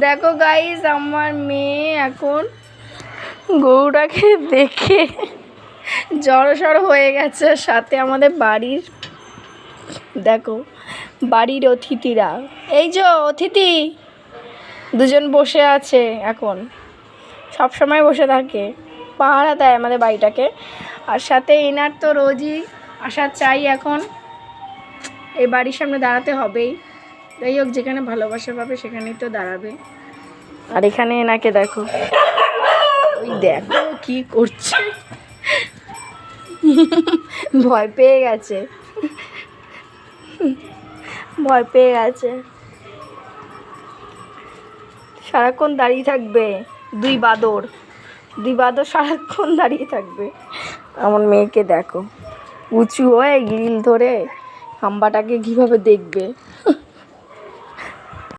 দেখো গাইস, আমার মেয়ে এখন গরুটাকে দেখে জড়সড় হয়ে গেছে। সাথে আমাদের বাড়ির, দেখো বাড়ির অতিথিরা, এই যে অতিথি দুজন বসে আছে। এখন সব সময় বসে থাকে, পাহারা দেয় আমাদের বাড়িটাকে। আর সাথে এনার তো রোজই আসা চাই। এখন এই বাড়ির সামনে দাঁড়াতে হবেই, যাই হোক যেখানে ভালোবাসা পাবে সেখানেই তো দাঁড়াবে। আর এখানে এনাকে দেখো, ওই দেখো কি করছে, ভয় পেয়ে গেছে, ভয় পেয়ে গেছে। সারাক্ষণ দাঁড়িয়ে থাকবে, দুই বাদর সারাক্ষণ দাঁড়িয়ে থাকবে। আমার মেয়েকে দেখো, উঁচু হয়ে গ্রিল ধরে খাম্বাটাকে কীভাবে দেখবে।